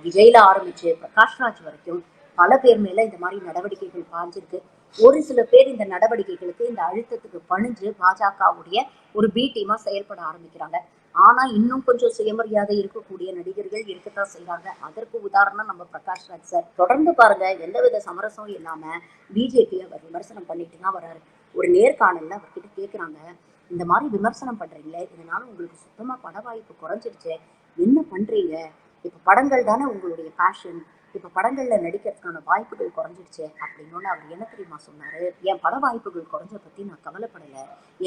விஜயில ஆரம்பிச்சு பிரகாஷ்ராஜ் வரைக்கும் பல பேர் மேல இந்த மாதிரி நடவடிக்கைகள் பாஞ்சிருக்கு. ஒரு சில பேர் இந்த நடவடிக்கைகளுக்கு, இந்த அழுத்தத்துக்கு பணிஞ்சு பாஜகவுடைய ஒரு பி டீமா செயல்பட ஆரம்பிக்கிறாங்க. ஆனா இன்னும் கொஞ்சம் சுயமரியாதை இருக்கக்கூடிய நடிகர்கள் இருக்கத்தான் செய்யறாங்க. அதற்கு உதாரணம் நம்ம பிரகாஷ்ராஜ் சார். தொடர்ந்து பாருங்க, எந்தவித சமரசம் இல்லாம பிஜேபி அவர் விமர்சனம் பண்ணிட்டு தான் வர்றாரு. ஒரு நேர்காணல்ல அவர்கிட்ட கேக்குறாங்க, இந்த மாதிரி விமர்சனம் பண்றீங்களே, இதனால உங்களுக்கு சுத்தமா பட வாய்ப்பு குறைஞ்சிருச்சு, என்ன பண்றீங்க? இப்ப படங்கள் தானே உங்களுடைய பேஷன், இப்ப படங்கள்ல நடிக்கிறதுக்கான வாய்ப்புகள் குறைஞ்சிருச்சு அப்படின்னு அவர் என்ன தெரியுமா சொன்னாரு? என் பட வாய்ப்புகள் குறைஞ்ச பத்தி நான் கவலைப்படல.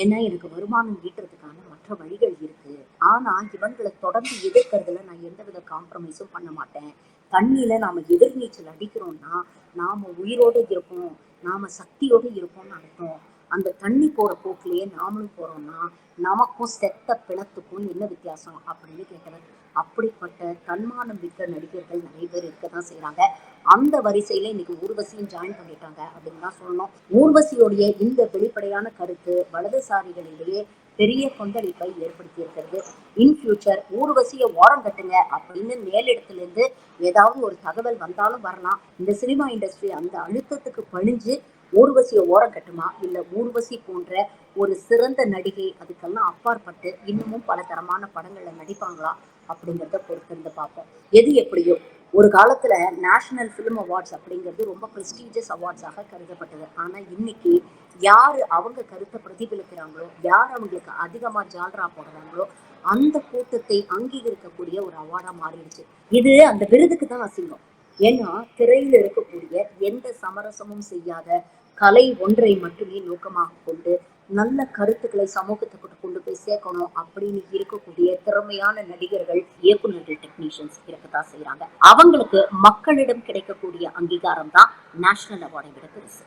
ஏன்னா எனக்கு வருமானம் ஈட்டுறதுக்கான மற்ற வழிகள் இருக்கு. ஆனா இவங்களை தொடர்ந்து எதிர்க்கிறதுல நான் எந்தவித காம்ப்ரமைஸும் பண்ண மாட்டேன். தண்ணியில நாம எதிர்நீச்சல் அடிக்கிறோம்னா நாம உயிரோடு இருப்போம், நாம சக்தியோடு இருப்போம்னு அர்த்தம். அந்த தண்ணி போற போக்கிலேயே நாமளும் போறோம்னா நமக்கும் செத்த பிணத்துக்கும் என்ன வித்தியாசம் அப்படின்னு கேட்டவர். அப்படிப்பட்ட தன்மானம் மிக்க நடிகர்கள் நிறைய பேர் இருக்கதான் செய்யறாங்க. அந்த வரிசையில இன்னைக்கு ஊர்வசியும் ஜாயின் பண்ணிட்டாங்க அப்படின்னு தான் சொல்லணும். ஊர்வசியோடைய இந்த வெளிப்படையான கருத்து வலதுசாரிகளிலேயே பெரிய கொந்தளிப்பை ஏற்படுத்தி இருக்கிறது. இன் ஃபியூச்சர் ஊர்வசிய ஓரம் கட்டுங்க அப்படின்னு மேலிடத்துல இருந்து ஏதாவது ஒரு தகவல் வந்தாலும் வரலாம். இந்த சினிமா இண்டஸ்ட்ரி அந்த அழுத்தத்துக்கு பணிஞ்சு ஊர்வசியை ஓரம் கட்டுமா, இல்ல ஊர்வசி போன்ற ஒரு சிறந்த நடிகை அதுக்கெல்லாம் அப்பாற்பட்டு இன்னமும் பல தரமான படங்கள்ல நடிப்பாங்களா அப்படிங்கிறத பொறுத்திருந்து பார்ப்போம். எது எப்படியோ ஒரு காலத்துல நேஷனல் பிலிம் அவார்ட்ஸ் அப்படிங்கிறது ரொம்ப ப்ரெஸ்டீஜியஸ் அவார்ட்ஸாக கருதப்பட்டது. ஆனா இன்னைக்கு யாரு அவங்க கருத்தை பிரதிபலிக்கிறாங்களோ, யார் அவங்களுக்கு அதிகமா ஜால்ரா போடுறாங்களோ அந்த கூட்டத்தை அங்கீகரிக்கக்கூடிய ஒரு அவார்டா மாறிடுச்சு. இது அந்த விருதுக்கு தான் அசிங்கம். ஏன்னா திரையில் இருக்கக்கூடிய எந்த சமரசமும் செய்யாத கலை ஒன்றை மட்டுமே நோக்கமாக கொண்டு நல்ல கருத்துக்களை சமூகத்துக்கு கொண்டு போய் சேர்க்கணும் அப்படின்னு இருக்கக்கூடிய திறமையான நடிகர்கள், இயக்குநர்கள், டெக்னீஷியன்ஸ் இருக்கத்தான் செய்யறாங்க. அவங்களுக்கு மக்களிடம் கிடைக்கக்கூடிய அங்கீகாரம் தான் நேஷனல் அவார்டை விட பெருசு.